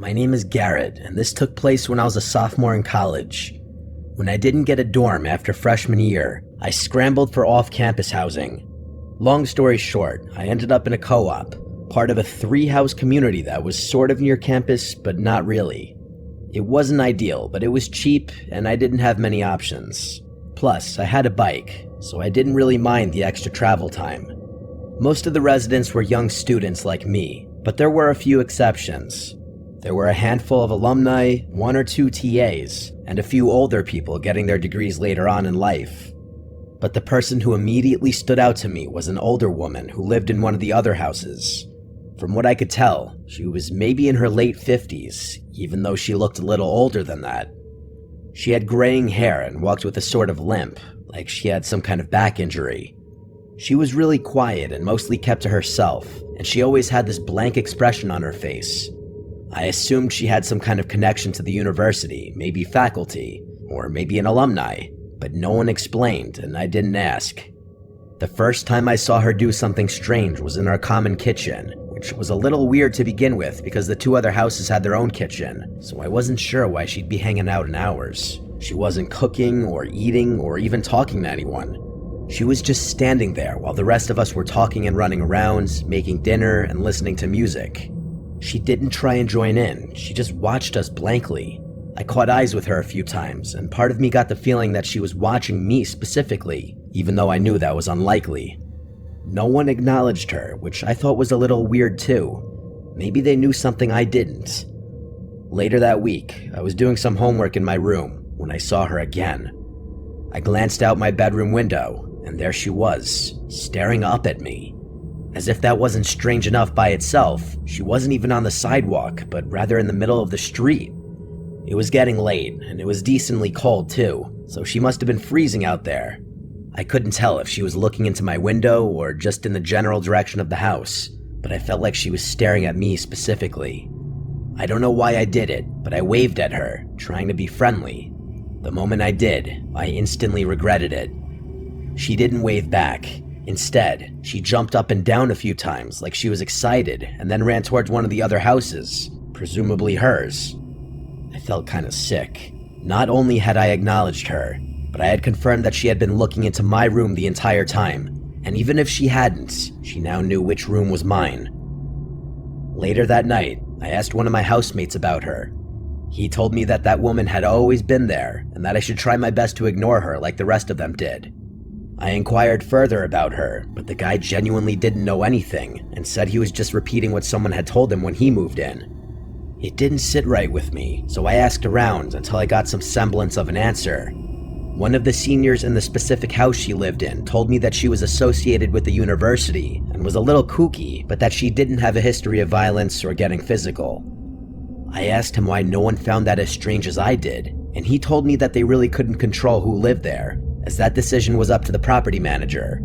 My name is Garrett, and this took place when I was a sophomore in college. When I didn't get a dorm after freshman year, I scrambled for off-campus housing. Long story short, I ended up in a co-op, part of a 3-house community that was sort of near campus, but not really. It wasn't ideal, but it was cheap, and I didn't have many options. Plus, I had a bike, so I didn't really mind the extra travel time. Most of the residents were young students like me, but there were a few exceptions. There were a handful of alumni, 1 or 2 TAs, and a few older people getting their degrees later on in life. But the person who immediately stood out to me was an older woman who lived in one of the other houses. From what I could tell, she was maybe in her late 50s, even though she looked a little older than that. She had graying hair and walked with a sort of limp, like she had some kind of back injury. She was really quiet and mostly kept to herself, and she always had this blank expression on her face. I assumed she had some kind of connection to the university, maybe faculty, or maybe an alumni, but no one explained, and I didn't ask. The first time I saw her do something strange was in our common kitchen, which was a little weird to begin with because the 2 other houses had their own kitchen, so I wasn't sure why she'd be hanging out in ours. She wasn't cooking or eating or even talking to anyone. She was just standing there while the rest of us were talking and running around, making dinner and listening to music. She didn't try and join in, she just watched us blankly. I caught eyes with her a few times, and part of me got the feeling that she was watching me specifically, even though I knew that was unlikely. No one acknowledged her, which I thought was a little weird too. Maybe they knew something I didn't. Later that week, I was doing some homework in my room when I saw her again. I glanced out my bedroom window, and there she was, staring up at me. As if that wasn't strange enough by itself, she wasn't even on the sidewalk, but rather in the middle of the street. It was getting late, and it was decently cold too, so she must have been freezing out there. I couldn't tell if she was looking into my window or just in the general direction of the house, but I felt like she was staring at me specifically. I don't know why I did it, but I waved at her, trying to be friendly. The moment I did, I instantly regretted it. She didn't wave back. Instead, she jumped up and down a few times like she was excited and then ran towards one of the other houses, presumably hers. I felt kind of sick. Not only had I acknowledged her, but I had confirmed that she had been looking into my room the entire time, and even if she hadn't, she now knew which room was mine. Later that night, I asked one of my housemates about her. He told me that that woman had always been there, and that I should try my best to ignore her like the rest of them did. I inquired further about her, but the guy genuinely didn't know anything and said he was just repeating what someone had told him when he moved in. It didn't sit right with me, so I asked around until I got some semblance of an answer. One of the seniors in the specific house she lived in told me that she was associated with the university and was a little kooky, but that she didn't have a history of violence or getting physical. I asked him why no one found that as strange as I did, and he told me that they really couldn't control who lived there, as that decision was up to the property manager.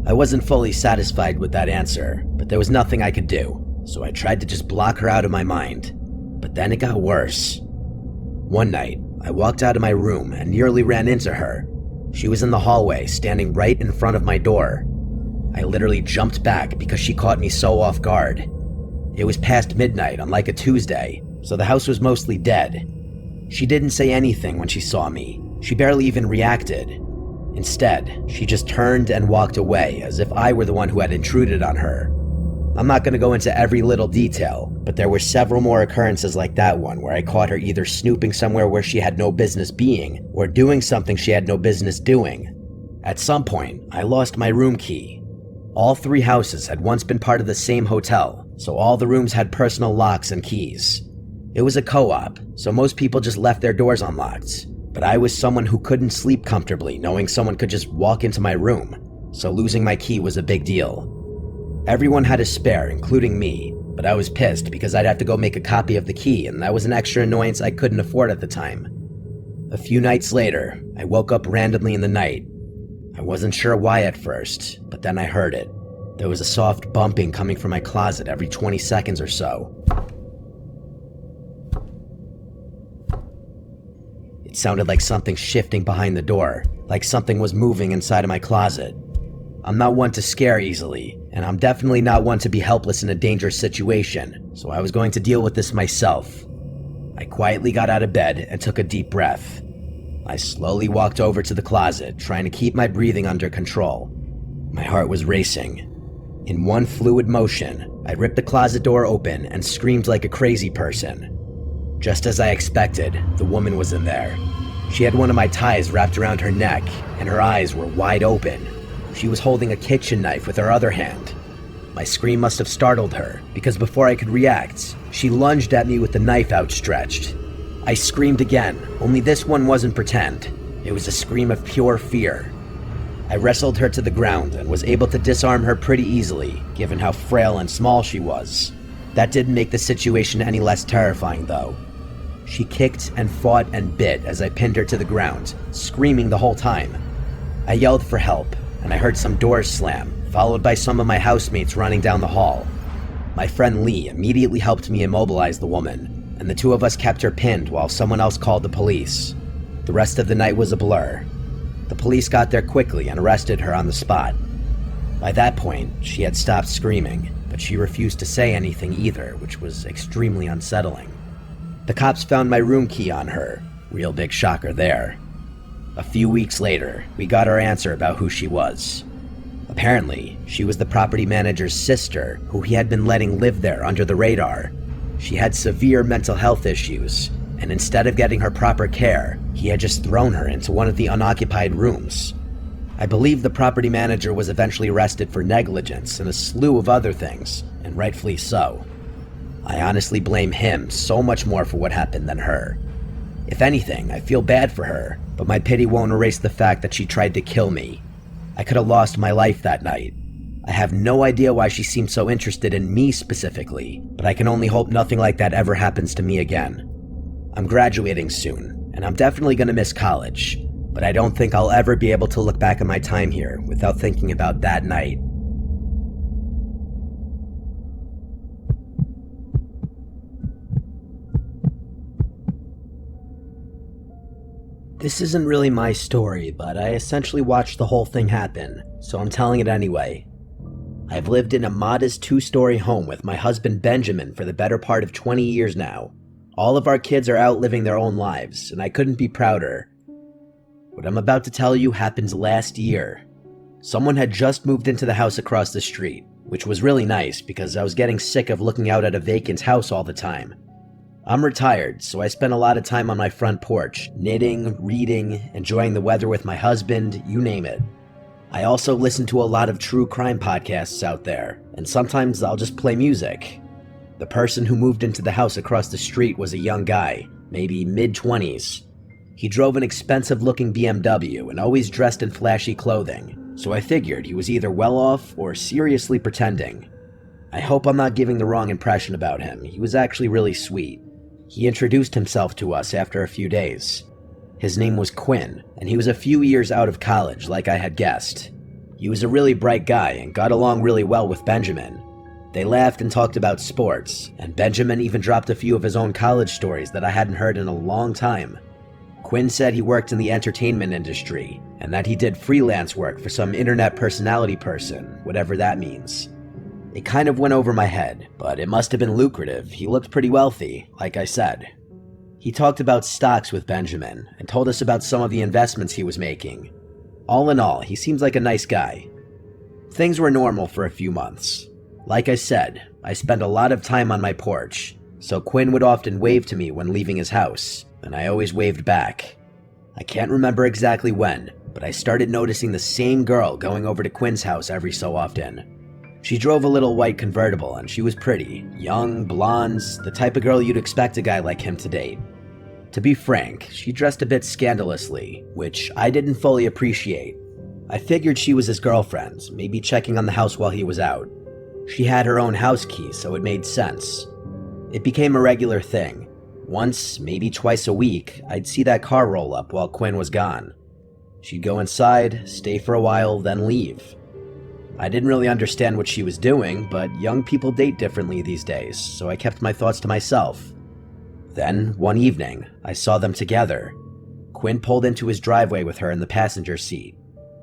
I wasn't fully satisfied with that answer, but there was nothing I could do, so I tried to just block her out of my mind. But then it got worse. One night, I walked out of my room and nearly ran into her. She was in the hallway, standing right in front of my door. I literally jumped back because she caught me so off guard. It was past midnight on like a Tuesday, so the house was mostly dead. She didn't say anything when she saw me. She barely even reacted. Instead, she just turned and walked away as if I were the one who had intruded on her. I'm not going to go into every little detail, but there were several more occurrences like that one where I caught her either snooping somewhere where she had no business being, or doing something she had no business doing. At some point, I lost my room key. All 3 houses had once been part of the same hotel, so all the rooms had personal locks and keys. It was a co-op, so most people just left their doors unlocked, but I was someone who couldn't sleep comfortably knowing someone could just walk into my room, so losing my key was a big deal. Everyone had a spare, including me, but I was pissed because I'd have to go make a copy of the key, and that was an extra annoyance I couldn't afford at the time. A few nights later, I woke up randomly in the night. I wasn't sure why at first, but then I heard it. There was a soft bumping coming from my closet every 20 seconds or so. It sounded like something shifting behind the door, like something was moving inside of my closet. I'm not one to scare easily, and I'm definitely not one to be helpless in a dangerous situation, so I was going to deal with this myself. I quietly got out of bed and took a deep breath. I slowly walked over to the closet, trying to keep my breathing under control. My heart was racing. In one fluid motion, I ripped the closet door open and screamed like a crazy person. Just as I expected, the woman was in there. She had one of my ties wrapped around her neck, and her eyes were wide open. She was holding a kitchen knife with her other hand. My scream must have startled her, because before I could react, she lunged at me with the knife outstretched. I screamed again, only this one wasn't pretend. It was a scream of pure fear. I wrestled her to the ground and was able to disarm her pretty easily, given how frail and small she was. That didn't make the situation any less terrifying, though. She kicked and fought and bit as I pinned her to the ground, screaming the whole time. I yelled for help, and I heard some doors slam, followed by some of my housemates running down the hall. My friend Lee immediately helped me immobilize the woman, and the two of us kept her pinned while someone else called the police. The rest of the night was a blur. The police got there quickly and arrested her on the spot. By that point, she had stopped screaming, but she refused to say anything either, which was extremely unsettling. The cops found my room key on her. Real big shocker there. A few weeks later, we got our answer about who she was. Apparently, she was the property manager's sister, who he had been letting live there under the radar. She had severe mental health issues, and instead of getting her proper care, he had just thrown her into one of the unoccupied rooms. I believe the property manager was eventually arrested for negligence and a slew of other things, and rightfully so. I honestly blame him so much more for what happened than her. If anything, I feel bad for her, but my pity won't erase the fact that she tried to kill me. I could have lost my life that night. I have no idea why she seemed so interested in me specifically, but I can only hope nothing like that ever happens to me again. I'm graduating soon, and I'm definitely going to miss college, but I don't think I'll ever be able to look back at my time here without thinking about that night. This isn't really my story, but I essentially watched the whole thing happen, so I'm telling it anyway. I've lived in a modest 2-story home with my husband Benjamin for the better part of 20 years now. All of our kids are out living their own lives, and I couldn't be prouder. What I'm about to tell you happened last year. Someone had just moved into the house across the street, which was really nice because I was getting sick of looking out at a vacant house all the time. I'm retired, so I spend a lot of time on my front porch, knitting, reading, enjoying the weather with my husband, you name it. I also listen to a lot of true crime podcasts out there, and sometimes I'll just play music. The person who moved into the house across the street was a young guy, maybe mid-20s. He drove an expensive-looking BMW and always dressed in flashy clothing, so I figured he was either well-off or seriously pretending. I hope I'm not giving the wrong impression about him. He was actually really sweet. He introduced himself to us after a few days. His name was Quinn, and he was a few years out of college, like I had guessed. He was a really bright guy and got along really well with Benjamin. They laughed and talked about sports, and Benjamin even dropped a few of his own college stories that I hadn't heard in a long time. Quinn said he worked in the entertainment industry, and that he did freelance work for some internet personality person, whatever that means. It kind of went over my head, but it must have been lucrative. He looked pretty wealthy, like I said. He talked about stocks with Benjamin, and told us about some of the investments he was making. All in all, he seems like a nice guy. Things were normal for a few months. Like I said, I spent a lot of time on my porch, so Quinn would often wave to me when leaving his house, and I always waved back. I can't remember exactly when, but I started noticing the same girl going over to Quinn's house every so often. She drove a little white convertible, and she was pretty. Young, blonde, the type of girl you'd expect a guy like him to date. To be frank, she dressed a bit scandalously, which I didn't fully appreciate. I figured she was his girlfriend, maybe checking on the house while he was out. She had her own house key, so it made sense. It became a regular thing. Once, maybe twice a week, I'd see that car roll up while Quinn was gone. She'd go inside, stay for a while, then leave. I didn't really understand what she was doing, but young people date differently these days, so I kept my thoughts to myself. Then, one evening, I saw them together. Quinn pulled into his driveway with her in the passenger seat.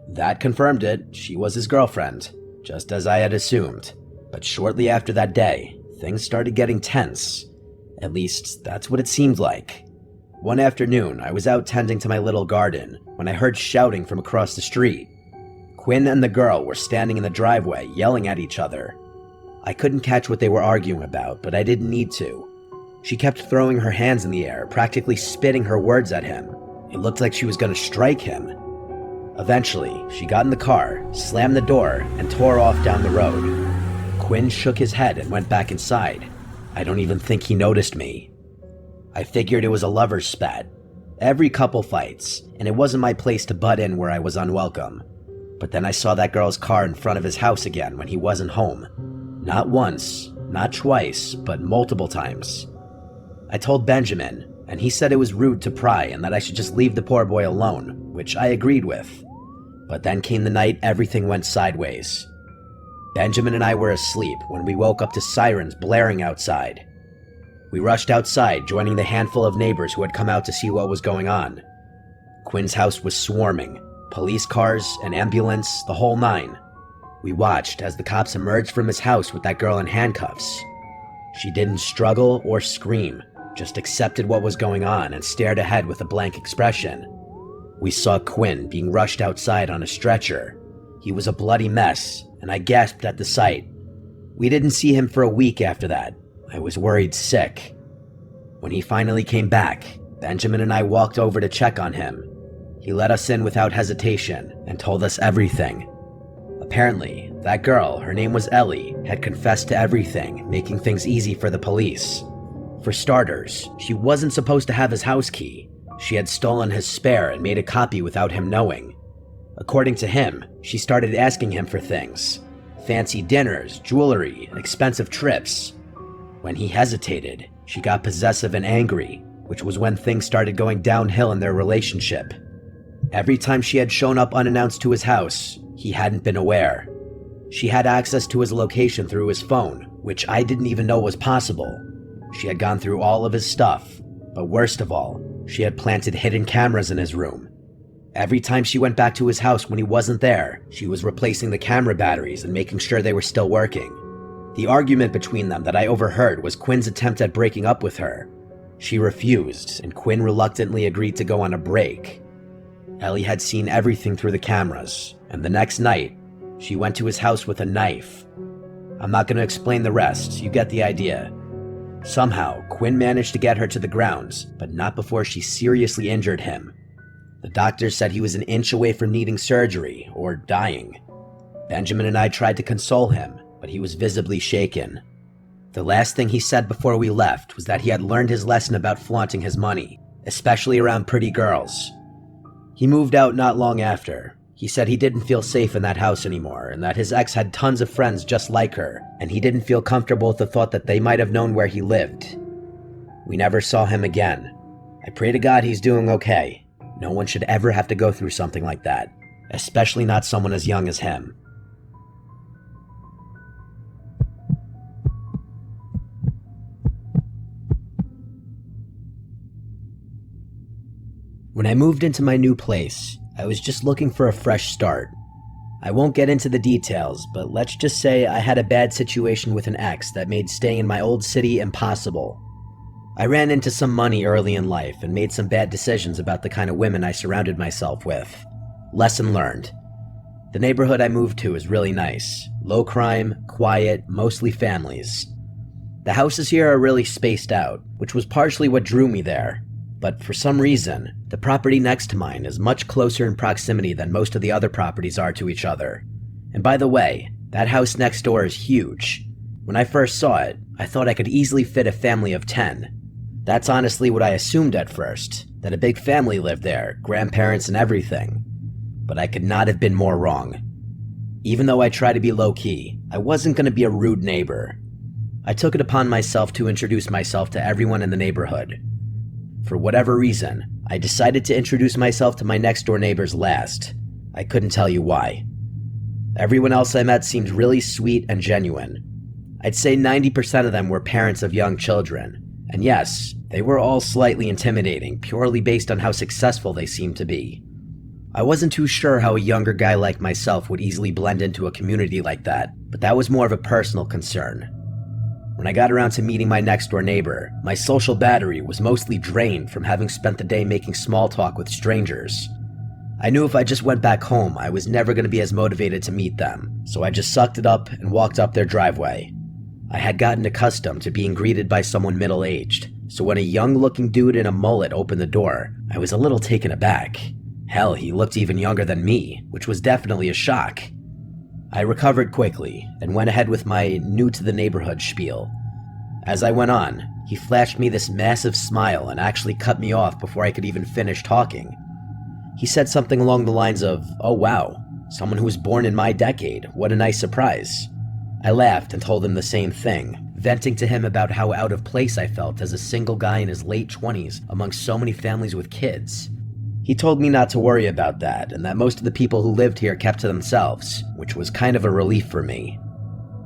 That confirmed it. She was his girlfriend. just as I had assumed. But shortly after that day, things started getting tense. At least, that's what it seemed like. One afternoon, I was out tending to my little garden when I heard shouting from across the street. Quinn and the girl were standing in the driveway yelling at each other. I couldn't catch what they were arguing about, but I didn't need to. She kept throwing her hands in the air, practically spitting her words at him. It looked like she was going to strike him. Eventually, she got in the car, slammed the door, and tore off down the road. Quinn shook his head and went back inside. I don't even think he noticed me. I figured it was a lover's spat. Every couple fights, and it wasn't my place to butt in where I was unwelcome. But then I saw that girl's car in front of his house again when he wasn't home. Not once, not twice, but multiple times. I told Benjamin, and he said it was rude to pry and that I should just leave the poor boy alone, which I agreed with. But then came the night everything went sideways. Benjamin and I were asleep when we woke up to sirens blaring outside. We rushed outside, joining the handful of neighbors who had come out to see what was going on. Quinn's house was swarming. Police cars, an ambulance, the whole nine. We watched as the cops emerged from his house with that girl in handcuffs. She didn't struggle or scream, just accepted what was going on and stared ahead with a blank expression. We saw Quinn being rushed outside on a stretcher. He was a bloody mess, and I gasped at the sight. We didn't see him for a week after that. I was worried sick. When he finally came back, Benjamin and I walked over to check on him. He let us in without hesitation and told us everything. Apparently, that girl, her name was Ellie, had confessed to everything, making things easy for the police. For starters, she wasn't supposed to have his house key. She had stolen his spare and made a copy without him knowing. According to him, she started asking him for things. Fancy dinners, jewelry, expensive trips. When he hesitated, she got possessive and angry, which was when things started going downhill in their relationship. Every time she had shown up unannounced to his house, he hadn't been aware. She had access to his location through his phone, which I didn't even know was possible. She had gone through all of his stuff, but worst of all, she had planted hidden cameras in his room. Every time she went back to his house when he wasn't there, she was replacing the camera batteries and making sure they were still working. The argument between them that I overheard was Quinn's attempt at breaking up with her. She refused, and Quinn reluctantly agreed to go on a break. Ellie had seen everything through the cameras, and the next night, she went to his house with a knife. I'm not going to explain the rest, you get the idea. Somehow, Quinn managed to get her to the grounds, but not before she seriously injured him. The doctors said he was an inch away from needing surgery or dying. Benjamin and I tried to console him, but he was visibly shaken. The last thing he said before we left was that he had learned his lesson about flaunting his money, especially around pretty girls. He moved out not long after. He said he didn't feel safe in that house anymore, and that his ex had tons of friends just like her, and he didn't feel comfortable with the thought that they might have known where he lived. We never saw him again. I pray to God he's doing okay. No one should ever have to go through something like that, especially not someone as young as him. When I moved into my new place, I was just looking for a fresh start. I won't get into the details, but let's just say I had a bad situation with an ex that made staying in my old city impossible. I ran into some money early in life and made some bad decisions about the kind of women I surrounded myself with. Lesson learned. The neighborhood I moved to is really nice. Low crime, quiet, mostly families. The houses here are really spaced out, which was partially what drew me there. But for some reason, the property next to mine is much closer in proximity than most of the other properties are to each other. And by the way, that house next door is huge. When I first saw it, I thought I could easily fit a family of 10. That's honestly what I assumed at first, that a big family lived there, grandparents and everything. But I could not have been more wrong. Even though I try to be low-key, I wasn't going to be a rude neighbor. I took it upon myself to introduce myself to everyone in the neighborhood. For whatever reason, I decided to introduce myself to my next-door neighbors last. I couldn't tell you why. Everyone else I met seemed really sweet and genuine. I'd say 90% of them were parents of young children. And yes, they were all slightly intimidating, purely based on how successful they seemed to be. I wasn't too sure how a younger guy like myself would easily blend into a community like that, but that was more of a personal concern. When I got around to meeting my next-door neighbor, my social battery was mostly drained from having spent the day making small talk with strangers. I knew if I just went back home, I was never going to be as motivated to meet them, so I just sucked it up and walked up their driveway. I had gotten accustomed to being greeted by someone middle-aged, so when a young-looking dude in a mullet opened the door, I was a little taken aback. Hell, he looked even younger than me, which was definitely a shock. I recovered quickly and went ahead with my new-to-the-neighborhood spiel. As I went on, he flashed me this massive smile and actually cut me off before I could even finish talking. He said something along the lines of, "Oh wow, someone who was born in my decade, what a nice surprise." I laughed and told him the same thing, venting to him about how out of place I felt as a single guy in his late 20s amongst so many families with kids. He told me not to worry about that, and that most of the people who lived here kept to themselves, which was kind of a relief for me.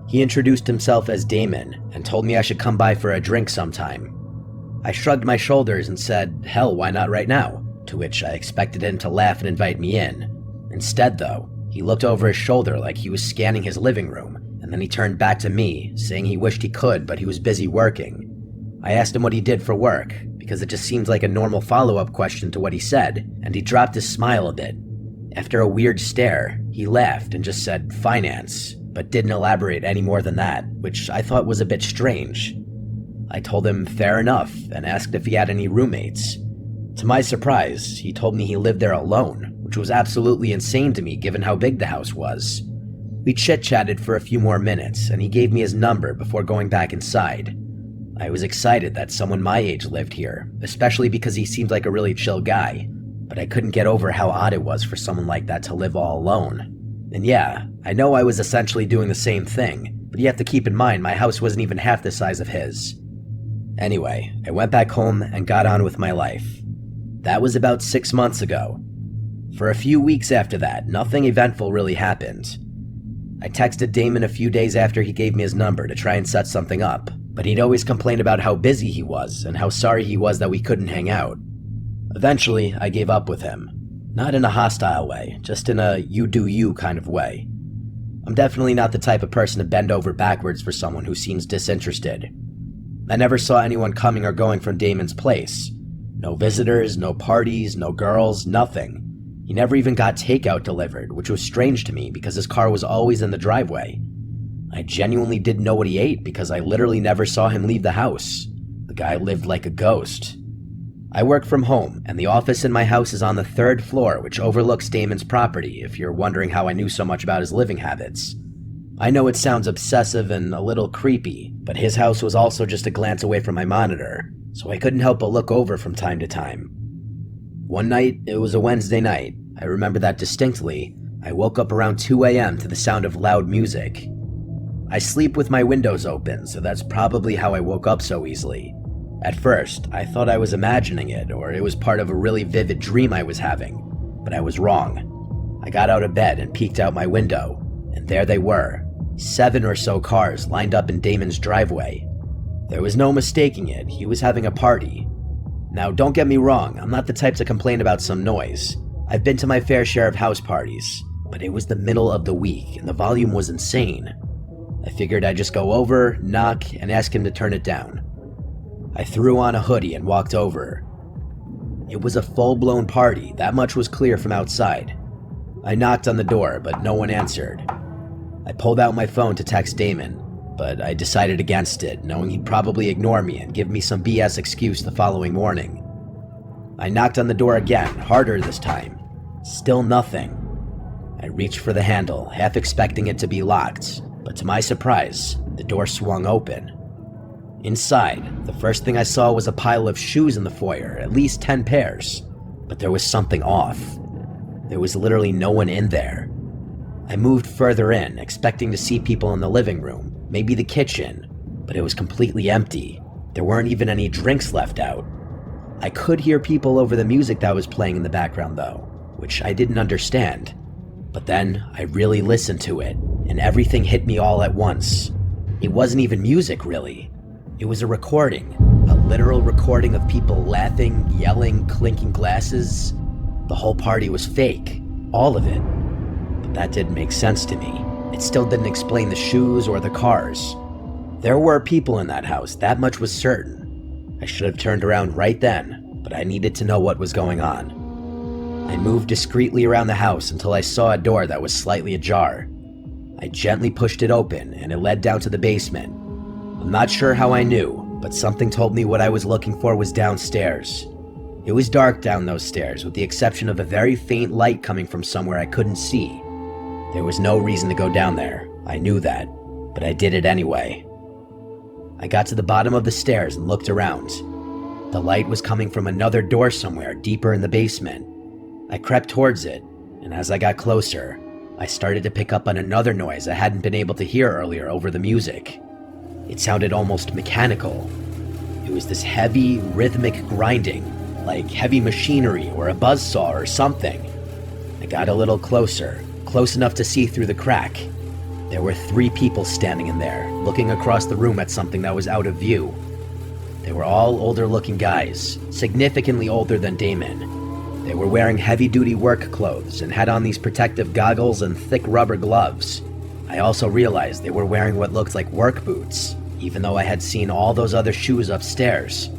He introduced himself as Damon, and told me I should come by for a drink sometime. I shrugged my shoulders and said, hell, why not right now? To which I expected him to laugh and invite me in. Instead, though, he looked over his shoulder like he was scanning his living room, and then he turned back to me, saying he wished he could, but he was busy working. I asked him what he did for work, because it just seemed like a normal follow-up question to what he said, and he dropped his smile a bit. After a weird stare, he laughed and just said, finance, but didn't elaborate any more than that, which I thought was a bit strange. I told him fair enough, and asked if he had any roommates. To my surprise, he told me he lived there alone, which was absolutely insane to me given how big the house was. We chit-chatted for a few more minutes, and he gave me his number before going back inside. I was excited that someone my age lived here, especially because he seemed like a really chill guy, but I couldn't get over how odd it was for someone like that to live all alone. And yeah, I know I was essentially doing the same thing, but you have to keep in mind my house wasn't even half the size of his. Anyway, I went back home and got on with my life. That was about 6 months ago. For a few weeks after that, nothing eventful really happened. I texted Damon a few days after he gave me his number to try and set something up, but he'd always complain about how busy he was and how sorry he was that we couldn't hang out. Eventually, I gave up with him. Not in a hostile way, just in a you do you kind of way. I'm definitely not the type of person to bend over backwards for someone who seems disinterested. I never saw anyone coming or going from Damon's place. No visitors, no parties, no girls, nothing. He never even got takeout delivered, which was strange to me because his car was always in the driveway. I genuinely didn't know what he ate because I literally never saw him leave the house. The guy lived like a ghost. I work from home, and the office in my house is on the 3rd floor, which overlooks Damon's property, if you're wondering how I knew so much about his living habits. I know it sounds obsessive and a little creepy, but his house was also just a glance away from my monitor, so I couldn't help but look over from time to time. One night, it was a Wednesday night, I remember that distinctly, I woke up around 2 a.m. to the sound of loud music. I sleep with my windows open, so that's probably how I woke up so easily. At first, I thought I was imagining it, or it was part of a really vivid dream I was having, but I was wrong. I got out of bed and peeked out my window, and there they were, 7 or so cars lined up in Damon's driveway. There was no mistaking it, he was having a party. Now, don't get me wrong, I'm not the type to complain about some noise. I've been to my fair share of house parties, but it was the middle of the week, and the volume was insane. I figured I'd just go over, knock, and ask him to turn it down. I threw on a hoodie and walked over. It was a full-blown party, that much was clear from outside. I knocked on the door, but no one answered. I pulled out my phone to text Damon, but I decided against it, knowing he'd probably ignore me and give me some BS excuse the following morning. I knocked on the door again, harder this time. Still nothing. I reached for the handle, half expecting it to be locked, but to my surprise, the door swung open. Inside, the first thing I saw was a pile of shoes in the foyer, at least 10 pairs. But there was something off. There was literally no one in there. I moved further in, expecting to see people in the living room, maybe the kitchen, but it was completely empty. There weren't even any drinks left out. I could hear people over the music that was playing in the background though, which I didn't understand. But then I really listened to it, and everything hit me all at once. It wasn't even music, really. It was a recording, a literal recording of people laughing, yelling, clinking glasses. The whole party was fake. All of it. But that didn't make sense to me. It still didn't explain the shoes or the cars. There were people in that house, that much was certain. I should have turned around right then, but I needed to know what was going on. I moved discreetly around the house until I saw a door that was slightly ajar. I gently pushed it open and it led down to the basement. I'm not sure how I knew, but something told me what I was looking for was downstairs. It was dark down those stairs, with the exception of a very faint light coming from somewhere I couldn't see. There was no reason to go down there, I knew that, but I did it anyway. I got to the bottom of the stairs and looked around. The light was coming from another door somewhere deeper in the basement. I crept towards it, and as I got closer, I started to pick up on another noise I hadn't been able to hear earlier over the music. It sounded almost mechanical. It was this heavy, rhythmic grinding, like heavy machinery or a buzzsaw or something. I got a little closer, close enough to see through the crack. There were 3 people standing in there, looking across the room at something that was out of view. They were all older-looking guys, significantly older than Damon. They were wearing heavy-duty work clothes and had on these protective goggles and thick rubber gloves. I also realized they were wearing what looked like work boots, even though I had seen all those other shoes upstairs.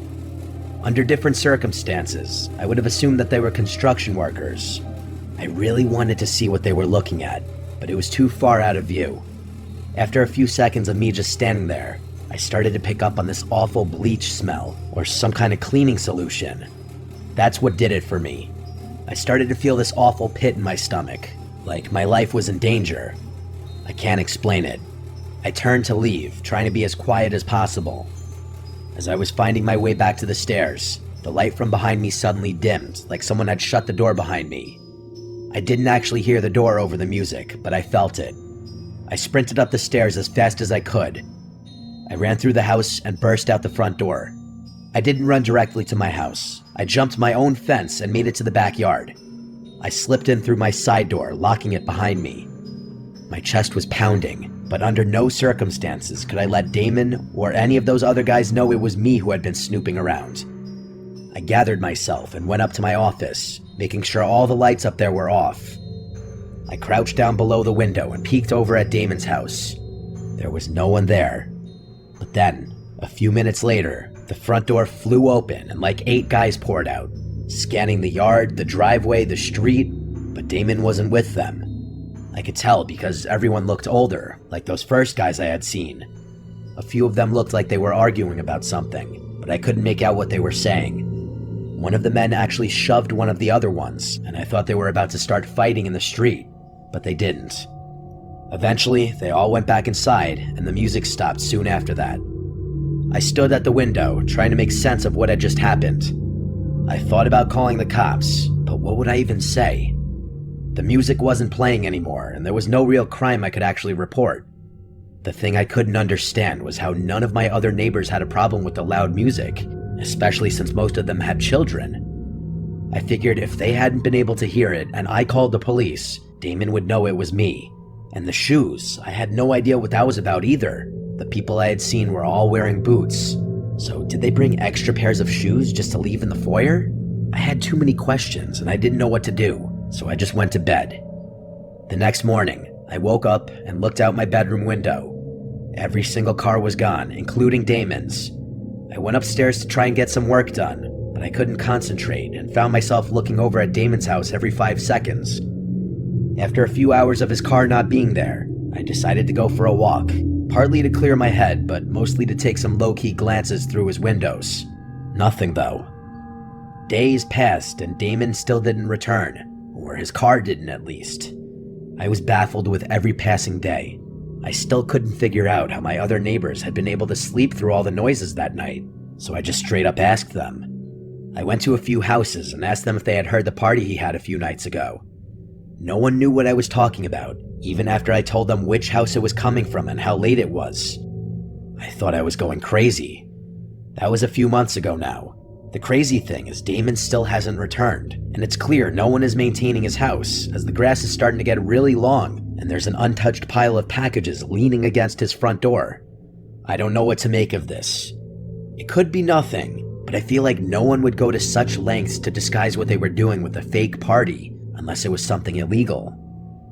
Under different circumstances, I would have assumed that they were construction workers. I really wanted to see what they were looking at, but it was too far out of view. After a few seconds of me just standing there, I started to pick up on this awful bleach smell, or some kind of cleaning solution. That's what did it for me. I started to feel this awful pit in my stomach, like my life was in danger. I can't explain it. I turned to leave, trying to be as quiet as possible. As I was finding my way back to the stairs, the light from behind me suddenly dimmed, like someone had shut the door behind me. I didn't actually hear the door over the music, but I felt it. I sprinted up the stairs as fast as I could. I ran through the house and burst out the front door. I didn't run directly to my house. I jumped my own fence and made it to the backyard. I slipped in through my side door, locking it behind me. My chest was pounding, but under no circumstances could I let Damon or any of those other guys know it was me who had been snooping around. I gathered myself and went up to my office, making sure all the lights up there were off. I crouched down below the window and peeked over at Damon's house. There was no one there. But then, a few minutes later, the front door flew open and like 8 guys poured out, scanning the yard, the driveway, the street, but Damon wasn't with them. I could tell because everyone looked older, like those first guys I had seen. A few of them looked like they were arguing about something, but I couldn't make out what they were saying. One of the men actually shoved one of the other ones, and I thought they were about to start fighting in the street, but they didn't. Eventually, they all went back inside, and the music stopped soon after that. I stood at the window, trying to make sense of what had just happened. I thought about calling the cops, but what would I even say? The music wasn't playing anymore, and there was no real crime I could actually report. The thing I couldn't understand was how none of my other neighbors had a problem with the loud music, especially since most of them had children. I figured if they hadn't been able to hear it and I called the police, Damon would know it was me. And the shoes, I had no idea what that was about either. The people I had seen were all wearing boots. So did they bring extra pairs of shoes just to leave in the foyer? I had too many questions and I didn't know what to do, so I just went to bed. The next morning, I woke up and looked out my bedroom window. Every single car was gone, including Damon's. I went upstairs to try and get some work done, but I couldn't concentrate and found myself looking over at Damon's house every 5 seconds. After a few hours of his car not being there, I decided to go for a walk, partly to clear my head, but mostly to take some low-key glances through his windows. Nothing, though. Days passed and Damon still didn't return, or his car didn't at least. I was baffled with every passing day. I still couldn't figure out how my other neighbors had been able to sleep through all the noises that night, so I just straight up asked them. I went to a few houses and asked them if they had heard the party he had a few nights ago. No one knew what I was talking about, even after I told them which house it was coming from and how late it was. I thought I was going crazy. That was a few months ago now. The crazy thing is Damon still hasn't returned, and it's clear no one is maintaining his house, as the grass is starting to get really long, and there's an untouched pile of packages leaning against his front door. I don't know what to make of this. It could be nothing, but I feel like no one would go to such lengths to disguise what they were doing with a fake party unless it was something illegal.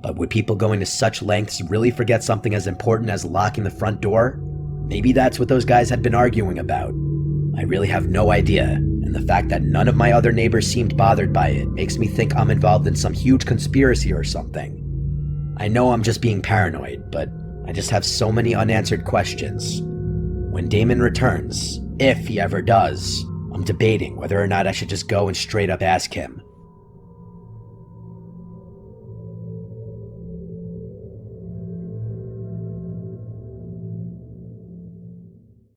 But would people going to such lengths really forget something as important as locking the front door? Maybe that's what those guys had been arguing about. I really have no idea, and the fact that none of my other neighbors seemed bothered by it makes me think I'm involved in some huge conspiracy or something. I know I'm just being paranoid, but I just have so many unanswered questions. When Damon returns, if he ever does, I'm debating whether or not I should just go and straight up ask him,